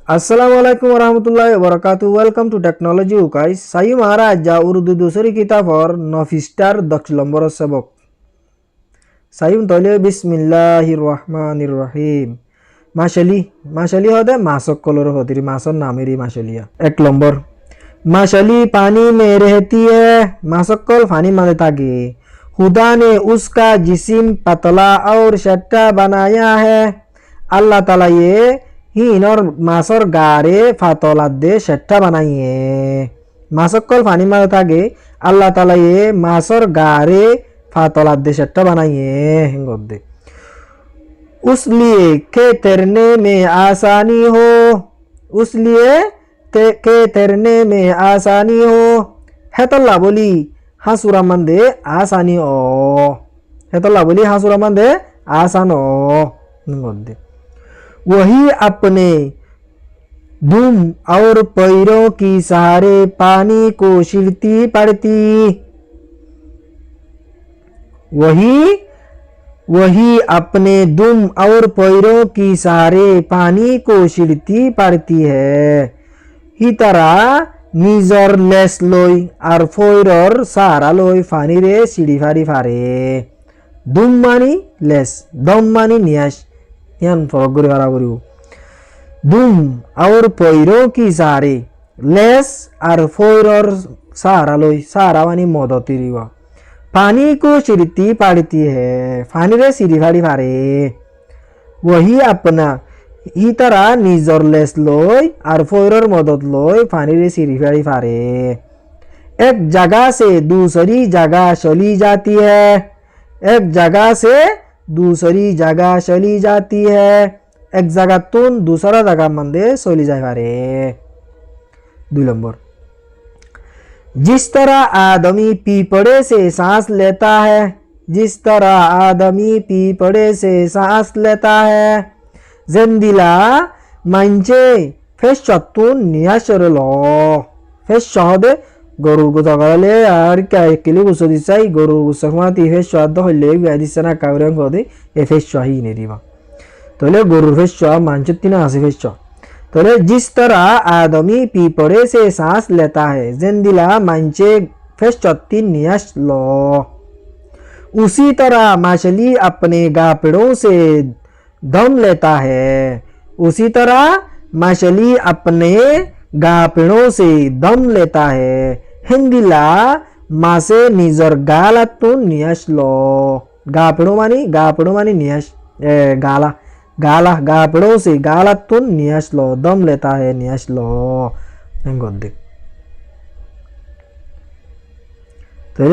Assalamualaikum warahmatullahi wabarakatuh. Welcome to Technology guys. Saya महाराज जा उर्दू दूसरी किताब और नफिस्टार दक्ष लंबर सबक सायुम तले बिस्मिल्लाहिर्रहमानिर्रहीम माशली होदे मासक कलर होती मासर नामेरी माशलिया एक लंबर माशली पानी में रहती है मासक कल पानी में तागे खुदा ने उसका जिस्म पतला और शट्टा बनाया है अल्लाह ताला ये हिनर मासर गारे फातला दे शट्टा बनाइए मासक कल पानी में तागे अल्लाह ताला ये मासर गारे फातला दे शट्टा बनाइए हिंगोदे उसलिए के तैरने में आसानी हो उसलिए के तैरने में आसानी हो हेतल्ला बोली हासुरा मंदे आसानी हो हेतल्ला बोली हासुरा मंदे आसान हो हिंगोदे वही अपने दुम और पैरों की सहारे पानी को छिड़ती पड़ती वही अपने दुम और पैरों की सहारे पानी को छिड़ती पड़ती है ही तरह निजर लेस लोई और फैरर सहारा लोई फानी रे सीढ़ी फारी फारे दुम मानी लेस दम मानी नियाश यान फरक करे हारा करियो दुम और पैरों की सहारे लेस और फैरर सहारा लोई सहारा मानी मदती रिवा पानी को छिड़ती पड़ती है फानी रे सीढ़ी फाड़ी फारे वही अपना ही तरह निजर लेस लोई और फैरर मदद लोई फानी रे सीढ़ी फाड़ी फारे एक जगह से दूसरी जगह चली जाती है एक जगह से दूसरी जगह चली जाती है एक जगह तुम दूसरा जगह मंदे चली जाए पारे 2 नंबर जिस तरह आदमी पीपड़े से सांस लेता है जिस तरह आदमी पीपड़े से सांस लेता है जेंदिला मंचे फेस चत्तुन नियाशरलो फेस शहदे গরুর গোতা করালে আর কেলে গুছো দিছাই গরুর গুছো মাতি ফেস স্বাদ হইলে বিয়াদিছ না কাউরে গদে এ ফেস সহি নে দিবা তাহলে গরুর ফেস মানচিত না আছে ফেস তাহলে जिस तरह आदमी पीपड़े से सांस लेता है जिंदिला मांचे फेस चत्ती नियाश लो उसी तरह मछली अपने गापड़ों से दम लेता है उसी तरह मछली अपने गापड़ों से दम लेता है हिंदिला मासे निजर गालातुन नियाश लो गापड़ों मानी नियाश गाला गाला गापड़ों से गालातुन नियाश लो दम लेता है नियाश लो गद्दे तो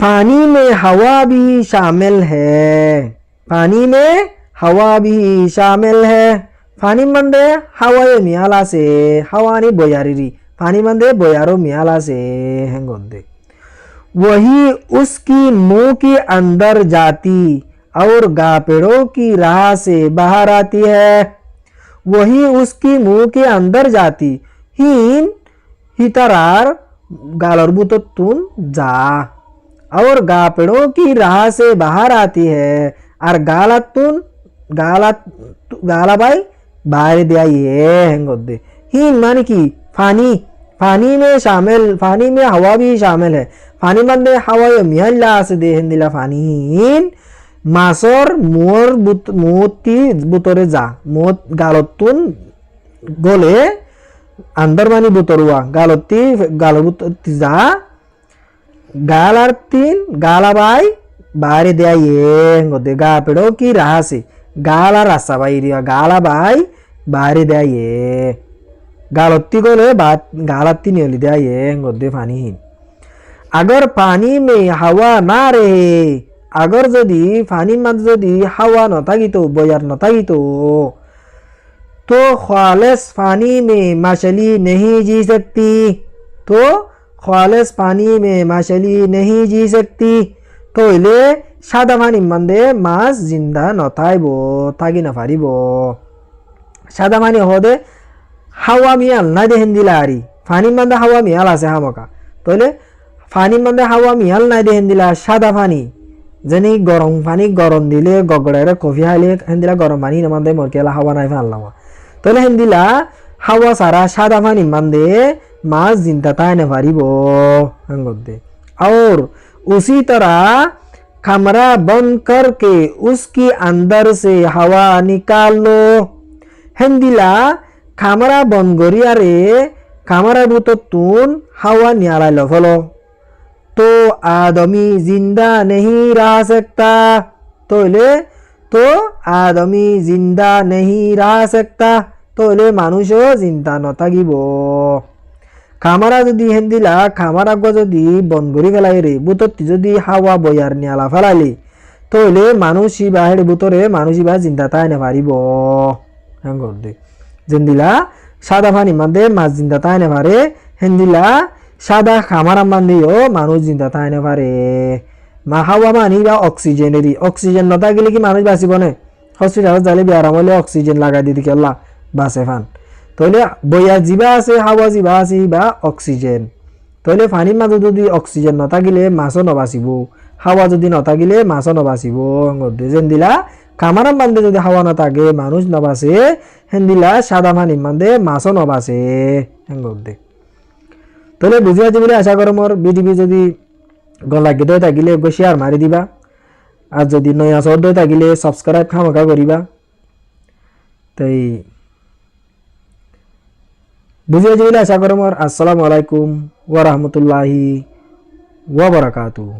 पानी में हवा भी शामिल है पानी में हवा भी शामिल है पानी मंदे हवाए मियाला से हवानी बोयारी पानी मंदे बोयारो मियाला से हेंगोदे वही उसकी मुंह के अंदर जाती और गापेड़ों की राह से बाहर आती है वही उसकी मुंह के अंदर जाती हीन हितरार गालरबुतुन जा और गापेड़ों की राह से बाहर आती है और गाला भाई बाहर दिया ये हेंगोदे हीन मानी की पानी में शामिल पानी में हवा भी शामिल है पानी मंदे हवा मियाला से दे हिंदिला पानी हीन मासर मोर मोती बुतरे जा मोत गालतुन गोले अंदर मानी बुतरुआ गालती गालबुत जा गालारतीन गालाबाई बाहर दिया ये हेंगोदे गापेड़ों की राह से गाला रास्ता बाई रिया गाला बाई बाहर दिया ये गालती को ले बात गालती नहीं होली दिया ये गोदे पानी अगर पानी में हवा ना रहे अगर जदी पानी में जदी हवा न थाकी तो बोयार न थाकी तो खालिस पानी में मछली नहीं जी सकती तो खालिस पानी में मछली नहीं जी सकती तो इले सादा पानी मंदे मास जिंदा न थाइबो थाकी न फारिबो सादा पानी होदे हावा मियाल ना दे हिंदिला आरी पानी मंदे हावा मियाल आसे हामका तोले पानी मंदे हावा मियाल ना दे हिंदिला सादा पानी যেনি গরম পানি গরম দিলে গগড়াইরে কফি খাইলে হেন্দিলা গরম পানি নামান দে মরকেলা হাওয়া নাই ফানলাম তাহলে হেন্দিলা হাওয়া সারা সাদা পানি মান দে মাছ জিন্দা তাই না পারিব হঙ্গর দে और उसी तरह कमरा बंद करके उसके अंदर से हवा निकाल लो हेंदिला कमरा बंद करिया रे कमरा भीतर तुन हवा निकाल लो फलो तो आदमी जिंदा नहीं रह सकता तो आदमी जिंदा नहीं रह सकता तो मानुषो जिंदा नथाकिब खामारा जदि हेन्दिला खामारा गो जदि बंद करि फेलाई रे बुतरती जदि हावा बयार नियाला फेलाइले तइले मानुष इबा हेड बुतरे मानुष इबा जिंदा ताइना पारिब हंगोर दे जेन्दिला सादा पानी मानदे माछ जिंदा ताइना पारे हेन्दिला सादा खामारा मानदिओ मानुष जिंदा ताइना पारे मा हावा मानी बा অক্সিজেনেরই অক্সিজেন না থাকলে কি মানুষ বাঁচিব না হসপিটালে যাইলে ব্যারাম হলে অক্সিজেন লাগাই দিতে কেলা বাঁচে ফান তাহলে বইয়া জিবা আছে হাওয়া জিবা আছে বা অক্সিজেন তাহলে পানির মাঝে যদি অক্সিজেন না থাকিলে মাছও নবাচিব হাওয়া যদি না থাকিলে মাছও নবাচিব যেন দিলা কামারাম বান্ধে যদি হাওয়া না থাকে মানুষ নবাচে হেন দিলা সাদা পানির মাঝে মাছও নবাচে দে তাহলে বুঝি আছে বলে আশা করো মোর ভিডিও যদি গলাগে দই থাকিলে শেয়ার মারি দিবা আর যদি নয়া সর দই থাকিলে সাবস্ক্রাইব খামাকা করিবা তাই বুঝে যাইলে আশা করো মোর আসসালামু আলাইকুম ওয়া রাহমাতুল্লাহি ওয়া বারাকাতুহু।